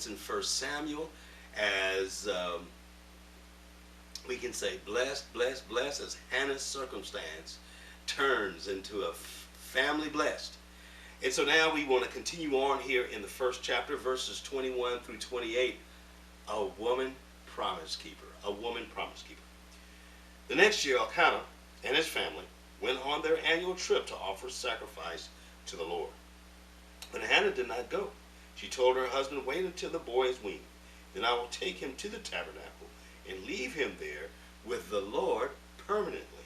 in 1 Samuel as we can say blessed, blessed, blessed, as Hannah's circumstance turns into a family blessed. And so now we want to continue on here in the first chapter, verses 21 through 28. A woman promise keeper. A woman promise keeper. The next year, Elkanah and his family went on their annual trip to offer sacrifice to the Lord. But Hannah did not go. She told her husband, "Wait until the boy is weaned. Then I will take him to the tabernacle and leave him there with the Lord permanently."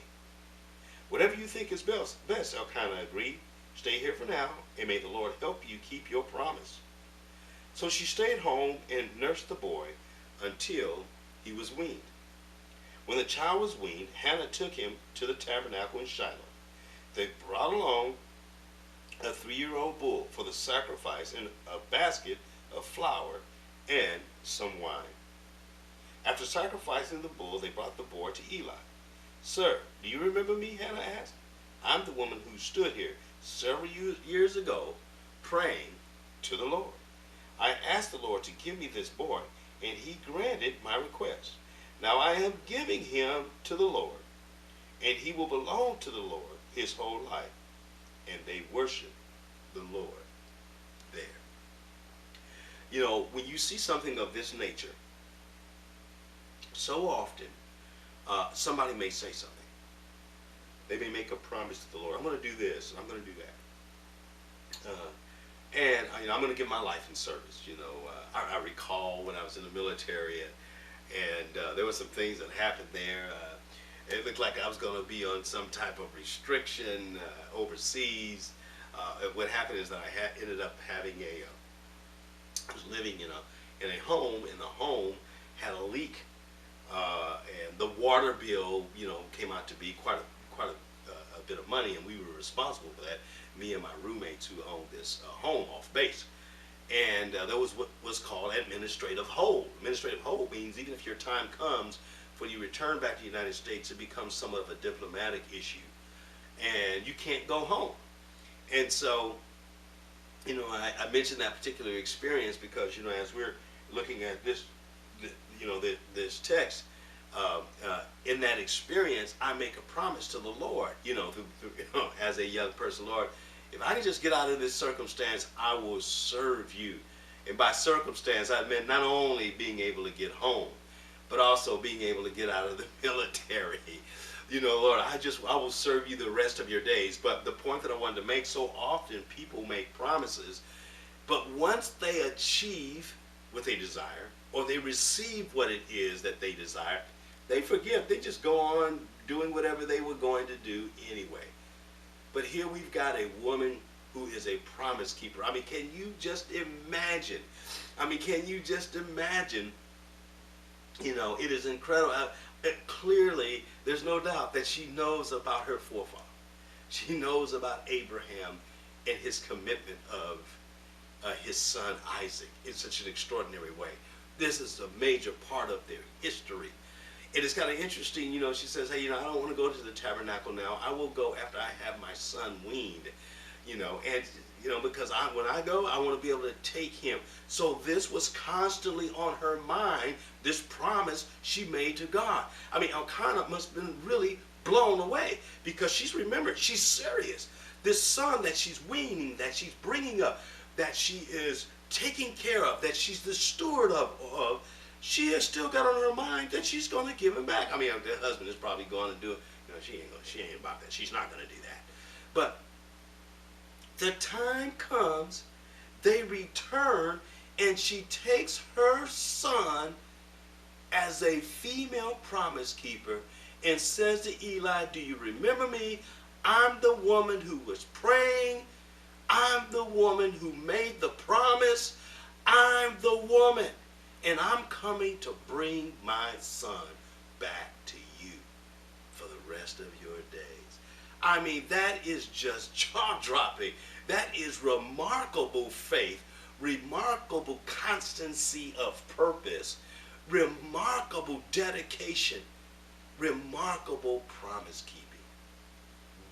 "Whatever you think is best," Elkanah agreed. "Stay here for now, and may the Lord help you keep your promise." So she stayed home and nursed the boy until he was weaned. When the child was weaned, Hannah took him to the tabernacle in Shiloh. They brought along a 3-year-old bull for the sacrifice and a basket of flour and some wine. After sacrificing the bull, they brought the boy to Eli. "Sir, do you remember me?" Hannah asked. "I'm the woman who stood here several years ago praying to the Lord. I asked the Lord to give me this boy, and he granted my request. Now I am giving him to the Lord, and he will belong to the Lord his whole life." And they worship the Lord there. You know, when you see something of this nature, so often somebody may say something. They may make a promise to the Lord. "I'm going to do this, and I'm going to do that. And I'm going to give my life in service." I recall when I was in the military, and there were some things that happened there. It looked like I was going to be on some type of restriction overseas. What happened is that I ended up having I was living in a home, and the home had a leak, and the water bill, came out to be quite a bit of money, and we were responsible for that. Me and my roommates who owned this home off base. And there was what was called administrative hold. Administrative hold means even if your time comes for you return back to the United States, it becomes somewhat of a diplomatic issue, and you can't go home. And so, I mentioned that particular experience because, as we're looking at this, this text, in that experience, I make a promise to the Lord, as a young person, "Lord, if I can just get out of this circumstance, I will serve you." And by circumstance, I meant not only being able to get home, but also being able to get out of the military. "Lord, I will serve you the rest of your days." But the point that I wanted to make, so often people make promises, but once they achieve what they desire, or they receive what it is that they desire, they forget. They just go on doing whatever they were going to do anyway. But here we've got a woman who is a promise keeper. Can you just imagine? It is incredible. Clearly, there's no doubt that she knows about her forefather. She knows about Abraham and his commitment of his son Isaac in such an extraordinary way. This is a major part of their history. It is kind of interesting, she says, "Hey, I don't want to go to the tabernacle now. I will go after I have my son weaned, because when I go, I want to be able to take him." So this was constantly on her mind, this promise she made to God. Elkanah must have been really blown away because she's serious. This son that she's weaning, that she's bringing up, that she is taking care of, that she's the steward of, she has still got on her mind that she's going to give him back. The husband is probably going to do it. She ain't about that. She's not going to do that. But the time comes, they return, and she takes her son as a female promise keeper and says to Eli, "Do you remember me? I'm the woman who was praying. I'm the woman who made the promise. I'm the woman. And I'm coming to bring my son back to you for the rest of your days." That is just jaw-dropping. That is remarkable faith, remarkable constancy of purpose, remarkable dedication, remarkable promise-keeping,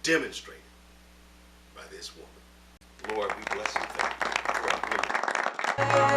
demonstrated by this woman. Lord, we bless you. Thank you for our women.